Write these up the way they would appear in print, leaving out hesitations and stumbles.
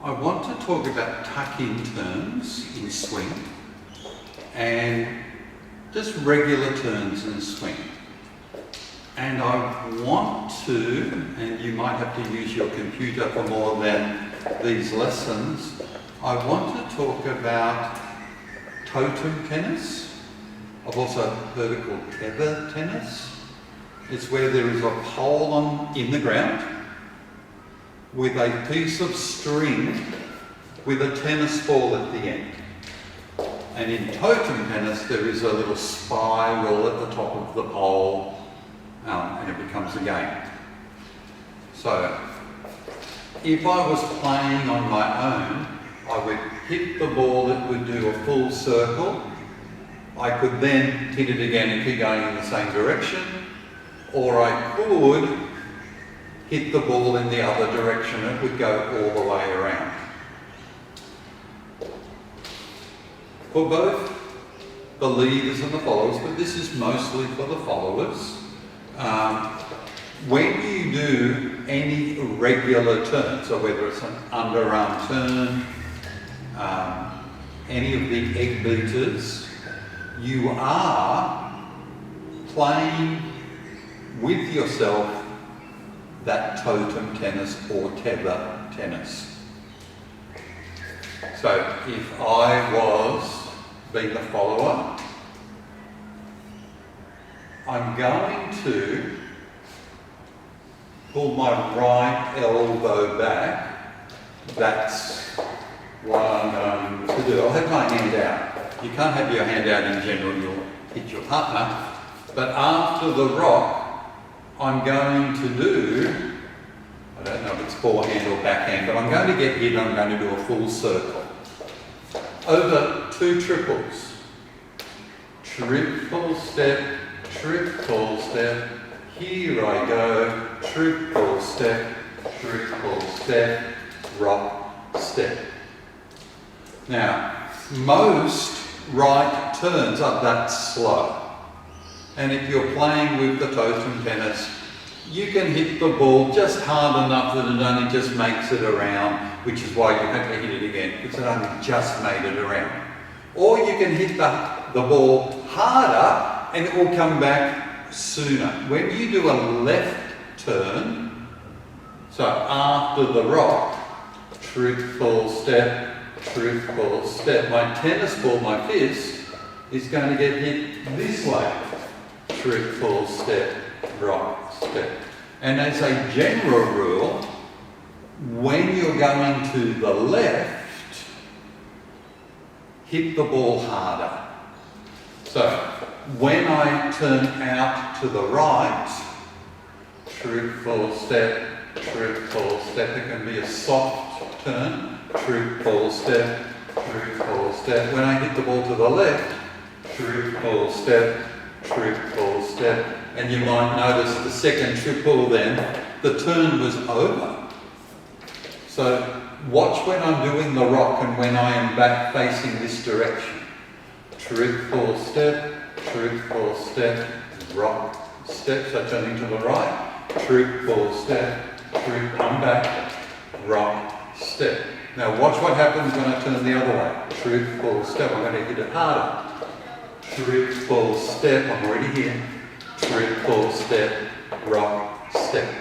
I want to talk about tuck-in turns in swing and just regular turns in swing. And I want to, and you might have to use your computer for more than these lessons, I want to talk about totem tennis. I've also heard it called tether tennis. It's where there is a pole in the ground with a piece of string with a tennis ball at the end. And in totem tennis there is a little spiral at the top of the pole and it becomes a game. So if I was playing on my own, I would hit the ball, it would do a full circle. I could then hit it again and keep going in the same direction, or I could hit the ball in the other direction, it would go all the way around. For both the leaders and the followers, but this is mostly for the followers, when you do any regular turn, so whether it's an underarm turn, any of the egg beaters, you are playing with yourself that totem tennis or tether tennis. So if I was being the follower, I'm going to pull my right elbow back. That's what I'm going to do. I'll have my hand out. You can't have your hand out in general, you'll hit your partner. But after the rock, I'm going to do, I don't know if it's forehand or backhand, but I'm going to get hit and I'm going to do a full circle. Over 2 triples. Triple step, here I go, triple step, rock, step. Now, most right turns are that slow. And if you're playing with the totem tennis, you can hit the ball just hard enough that it only just makes it around, which is why you have to hit it again, because it only just made it around. Or you can hit the ball harder and it will come back sooner. When you do a left turn, so after the rock, triple step, my tennis ball, my fist, is going to get hit this way. Triple step, rock, step. And as a general rule, when you're going to the left, hit the ball harder. So when I turn out to the right, triple step, it can be a soft turn, triple step. When I hit the ball to the left, triple step, and you might notice the second triple then, the turn was over. So watch when I'm doing the rock and when I am back facing this direction. Triple step, rock, step, so turning to the right, triple step, come back, rock, step. Now watch what happens when I turn the other way. Triple step, I'm going to hit it harder. Triple step, I'm already here. Triple step, rock, step.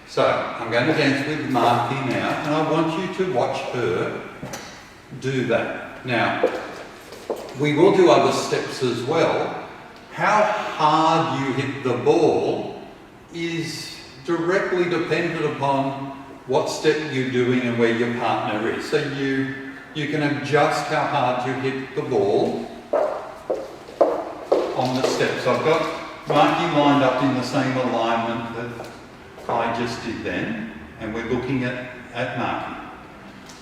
So I'm going to dance with Marky now, and I want you to watch her do that. Now, we will do other steps as well. How hard you hit the ball is directly dependent upon what step you're doing and where your partner is. So you can adjust how hard you hit the ball on the steps. I've got Marky lined up in the same alignment that I just did then, and we're looking at Marky.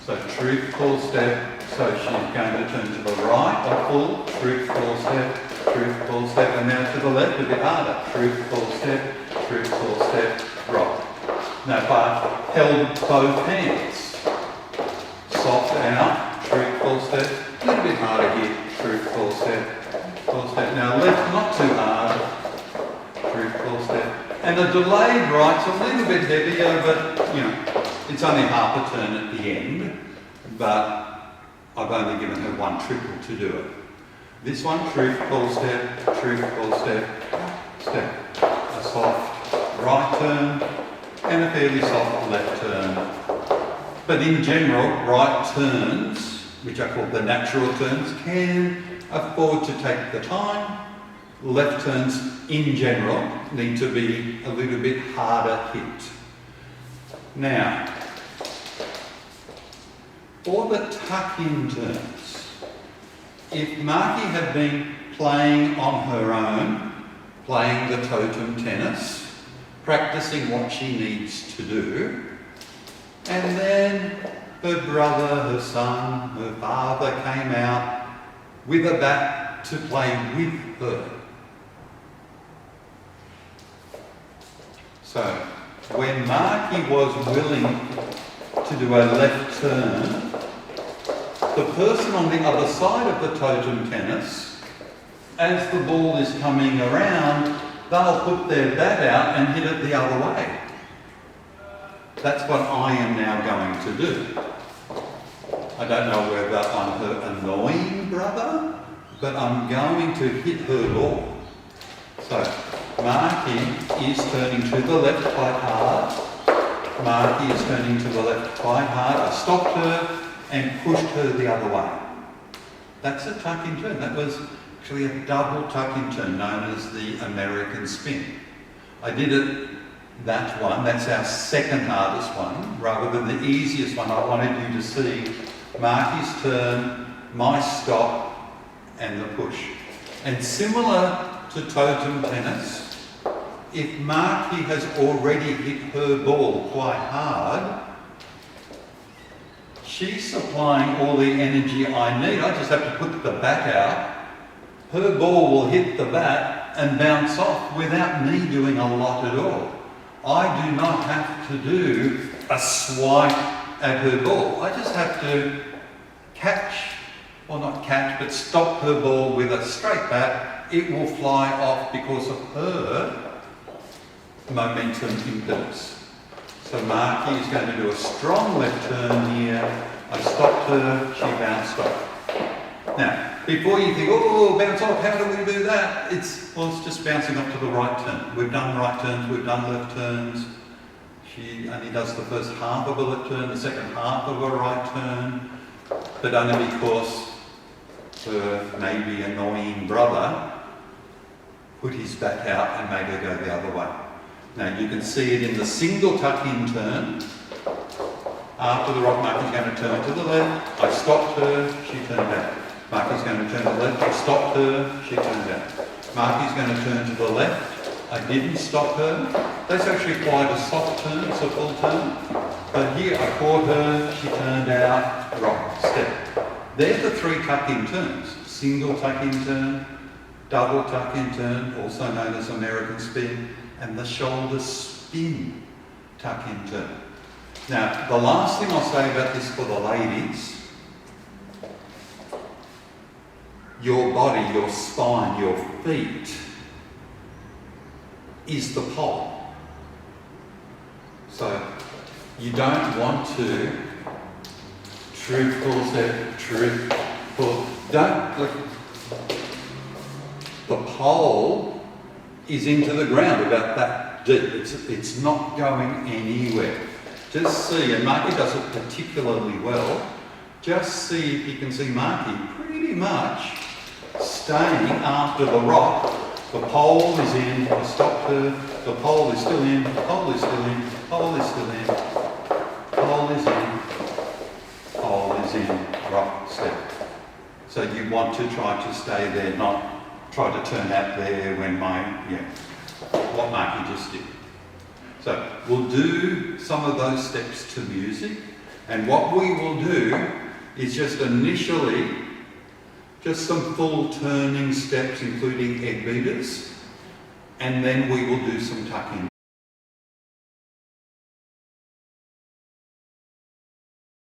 So triple step, so she's going to turn to the right, a full, triple step, and now to the left a bit harder, triple step, rock. Now if I held both hands, soft and up, triple step, a little bit harder here, triple step. Now left not too hard, triple step. And the delayed right's a little bit heavier, but you know, It's only half a turn at the end, but I've only given her one triple to do it. This one, truth, full step, step. A soft right turn and a fairly soft left turn. But in general, right turns, which are called the natural turns, can afford to take the time. Left turns, in general, need to be a little bit harder hit. Now, for the tuck-in turns, if Marky had been playing on her own, playing the totem tennis, practicing what she needs to do, and then her brother, her son, her father came out with a bat to play with her. So, when Marky was willing to do a left turn, the person on the other side of the totem tennis, as the ball is coming around, they'll put their bat out and hit it the other way. That's what I am now going to do. I don't know whether I'm her annoying brother, but I'm going to hit her ball. So, Marky is turning to the left quite hard. Marky is turning to the left quite hard. I stopped her and pushed her the other way. That's a tuck-in turn. That was actually a double tuck-in turn known as the American spin. I did it, that one, that's our second hardest one, rather than the easiest one. I wanted you to see Marky's turn, my stop, and the push. And similar to totem tennis, if Marky has already hit her ball quite hard, she's supplying all the energy I need. I just have to put the bat out. Her ball will hit the bat and bounce off without me doing a lot at all. I do not have to do a swipe at her ball. I just have to catch, or not catch, but stop her ball with a straight bat. It will fly off because of her momentum impedance. So Marky is going to do a strong left turn here. I stopped her, she bounced off. Now, before you think, oh, bounce off, how do we do that? It's just bouncing off to the right turn. We've done right turns, we've done left turns. She only does the first half of a left turn, the second half of a right turn, but only because her maybe annoying brother put his bat out and made her go the other way. Now you can see it in the single tuck-in turn. After the rock, Marky's going to turn to the left. I stopped her, she turned out. Marky's going to turn to the left. I stopped her, she turned out. Marky's going to turn to the left. I didn't stop her. That's actually quite a soft turn, it's a full turn. But here I caught her, she turned out, rock, step. They're the three tuck-in turns. Single tuck-in turn, double tuck-in turn, also known as American spin, and the shoulder spin tuck-in turn. Now, the last thing I'll say about this for the ladies, your body, your spine, your feet is the pole. So, you don't want to truthful step, truthful, don't, look, the pole is into the ground about that deep. It's not going anywhere. Just see, and Marky does it particularly well, just see if you can see Marky pretty much staying after the rock. The pole is in, I stopped her, the pole is still in, the pole is still in, the pole is still in, pole is in, pole is in, rock, step. So you want to try to stay there, not try to turn out there when what Marky just did. So we'll do some of those steps to music, and what we will do is just initially just some full turning steps including egg beaters, and then we will do some tuck-in